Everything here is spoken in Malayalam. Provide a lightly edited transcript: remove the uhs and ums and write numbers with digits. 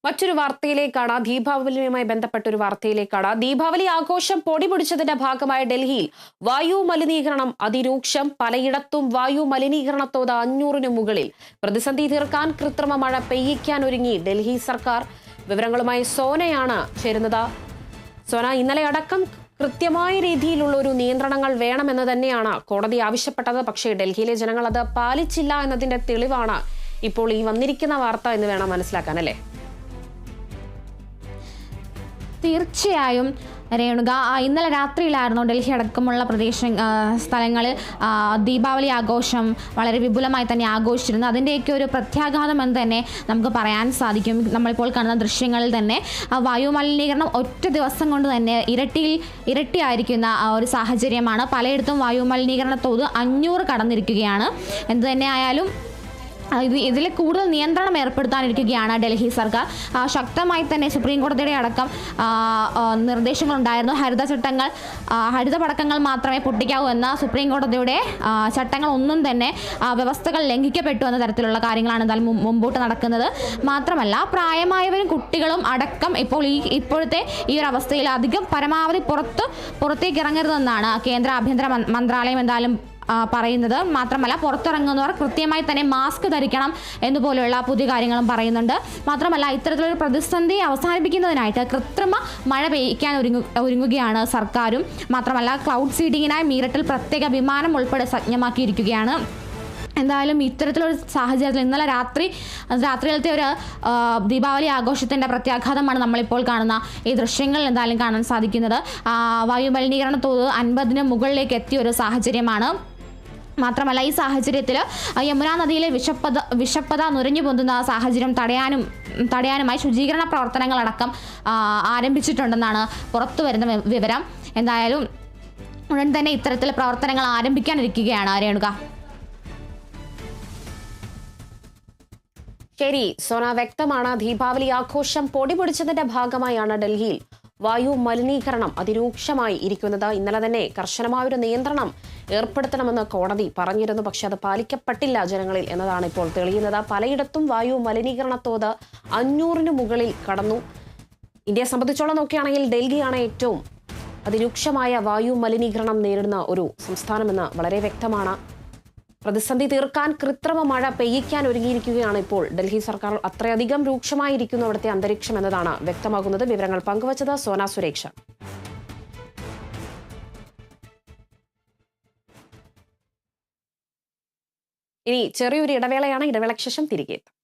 മറ്റൊരു വാർത്തയിലേക്കാണ് ദീപാവലിയുമായി ബന്ധപ്പെട്ട ഒരു വാർത്തയിലേക്കാണ്. ദീപാവലി ആഘോഷം പൊടിപിടിച്ചതിന്റെ ഭാഗമായ ഡൽഹിയിൽ വായു മലിനീകരണം അതിരൂക്ഷം. പലയിടത്തും വായു മലിനീകരണത്തോത് 500-ന് മുകളിൽ. പ്രതിസന്ധി തീർക്കാൻ കൃത്രിമ മഴ പെയ്യിക്കാൻ ഒരുങ്ങി ഡൽഹി സർക്കാർ. വിവരങ്ങളുമായി സോനയാണ് ചേരുന്നത്. സോന, ഇന്നലെ അടക്കം കൃത്യമായ രീതിയിലുള്ള ഒരു നിയന്ത്രണങ്ങൾ വേണമെന്ന് തന്നെയാണ് കോടതി ആവശ്യപ്പെട്ടത്. പക്ഷേ ഡൽഹിയിലെ ജനങ്ങൾ അത് പാലിച്ചില്ല എന്നതിന്റെ തെളിവാണ് ഇപ്പോൾ ഈ വന്നിരിക്കുന്ന വാർത്ത എന്ന് വേണം മനസ്സിലാക്കാൻ, അല്ലേ? തീർച്ചയായും രേണുക, ഇന്നലെ രാത്രിയിലായിരുന്നു ഡൽഹി അടക്കമുള്ള സ്ഥലങ്ങളിൽ ദീപാവലി ആഘോഷം വളരെ വിപുലമായി തന്നെ ആഘോഷിച്ചിരുന്നു. അതിൻ്റെയൊക്കെ ഒരു പ്രത്യാഘാതം എന്ന് തന്നെ നമുക്ക് പറയാൻ സാധിക്കും. നമ്മളിപ്പോൾ കാണുന്ന ദൃശ്യങ്ങളിൽ തന്നെ വായു മലിനീകരണം ഒറ്റ ദിവസം കൊണ്ട് തന്നെ ഇരട്ടിയായിരിക്കുന്ന ഒരു സാഹചര്യമാണ്. പലയിടത്തും വായു മലിനീകരണ തോത് 500 കടന്നിരിക്കുകയാണ്. എന്തു തന്നെ ആയാലും ഇതിൽ കൂടുതൽ നിയന്ത്രണം ഏർപ്പെടുത്താനിരിക്കുകയാണ് ഡൽഹി സർക്കാർ. ശക്തമായി തന്നെ സുപ്രീം കോടതിയുടെ അടക്കം നിർദ്ദേശങ്ങളുണ്ടായിരുന്നു. ഹരിത പടക്കങ്ങൾ മാത്രമേ പൊട്ടിക്കാവൂ എന്ന സുപ്രീം കോടതിയുടെ ചട്ടങ്ങളൊന്നും തന്നെ വ്യവസ്ഥകൾ ലംഘിക്കപ്പെട്ടു എന്ന തരത്തിലുള്ള കാര്യങ്ങളാണ് എന്തായാലും മുമ്പോട്ട് നടക്കുന്നത്. മാത്രമല്ല, പ്രായമായവരും കുട്ടികളും അടക്കം ഇപ്പോഴത്തെ ഈ ഒരു അവസ്ഥയിൽ അധികം പരമാവധി പുറത്തേക്ക് ഇറങ്ങരുതെന്നാണ് കേന്ദ്ര ആഭ്യന്തര മന്ത്രാലയം എന്തായാലും പറയുന്നത്. മാത്രമല്ല, പുറത്തിറങ്ങുന്നവർ കൃത്യമായി തന്നെ മാസ്ക് ധരിക്കണം എന്നുപോലെയുള്ള പുതിയ കാര്യങ്ങളും പറയുന്നുണ്ട്. മാത്രമല്ല, ഇത്തരത്തിലൊരു പ്രതിസന്ധി അവസാനിപ്പിക്കുന്നതിനായിട്ട് കൃത്രിമ മഴ പെയ്യിക്കാൻ ഒരുങ്ങുകയാണ് സർക്കാരും. മാത്രമല്ല, ക്ലൗഡ് സീഡിങ്ങിനായി മീററ്റിൽ പ്രത്യേക വിമാനം ഉൾപ്പെടെ സജ്ജമാക്കിയിരിക്കുകയാണ്. എന്തായാലും ഇത്തരത്തിലൊരു സാഹചര്യത്തിൽ ഇന്നലെ രാത്രിയിലത്തെ ഒരു ദീപാവലി ആഘോഷത്തിൻ്റെ പ്രത്യാഘാതമാണ് നമ്മളിപ്പോൾ കാണുന്ന ഈ ദൃശ്യങ്ങളിൽ എന്തായാലും കാണാൻ സാധിക്കുന്നത്. വായു മലിനീകരണ തോത് 50-ന് മുകളിലേക്ക് എത്തിയ ഒരു സാഹചര്യമാണ്. മാത്രമല്ല, ഈ സാഹചര്യത്തിൽ യമുനാ നദിയിലെ വിഷപ്പത നുരഞ്ഞു പൊന്തുന്ന സാഹചര്യം തടയാനുമായി ശുചീകരണ പ്രവർത്തനങ്ങളടക്കം ആരംഭിച്ചിട്ടുണ്ടെന്നാണ് പുറത്തു വരുന്ന വിവരം. എന്തായാലും ഉടൻ തന്നെ ഇത്തരത്തിലെ പ്രവർത്തനങ്ങൾ ആരംഭിക്കാനിരിക്കുകയാണ് രേണുക. ശരി സോന, വ്യക്തമാണ്. ദീപാവലി ആഘോഷം പൊടിപൊടിച്ചതിന്റെ ഭാഗമായാണ് ഡൽഹിയിൽ വായു മലിനീകരണം അതിരൂക്ഷമായി ഇരിക്കുന്നത്. ഇന്നലെ തന്നെ കർശനമായൊരു നിയന്ത്രണം ഏർപ്പെടുത്തണമെന്ന് കോടതി പറഞ്ഞിരുന്നു. പക്ഷെ അത് പാലിക്കപ്പെട്ടില്ല ജനങ്ങളിൽ എന്നതാണ് ഇപ്പോൾ തെളിയുന്നത്. പലയിടത്തും വായു മലിനീകരണ തോത് 500-ന് മുകളിൽ കടന്നു. ഇന്ത്യയെ സംബന്ധിച്ചോളം നോക്കുകയാണെങ്കിൽ ഡൽഹിയാണ് ഏറ്റവും അതിരൂക്ഷമായ വായു മലിനീകരണം നേരിടുന്ന ഒരു സംസ്ഥാനമെന്ന് വളരെ വ്യക്തമാണ്. പ്രതിസന്ധി തീർക്കാൻ കൃത്രിമ മഴ പെയ്യിക്കാൻ ഒരുങ്ങിയിരിക്കുകയാണ് ഇപ്പോൾ ഡൽഹി സർക്കാർ. അത്രയധികം രൂക്ഷമായിരിക്കുന്നു അവിടുത്തെ അന്തരീക്ഷം എന്നതാണ് വ്യക്തമാകുന്നത്. വിവരങ്ങൾ പങ്കുവച്ചത് സോന സുരേഷ. ഇനി ചെറിയൊരു ഇടവേളയാണ്. ഇടവേളയ്ക്ക് ശേഷം തിരികെ എത്താം.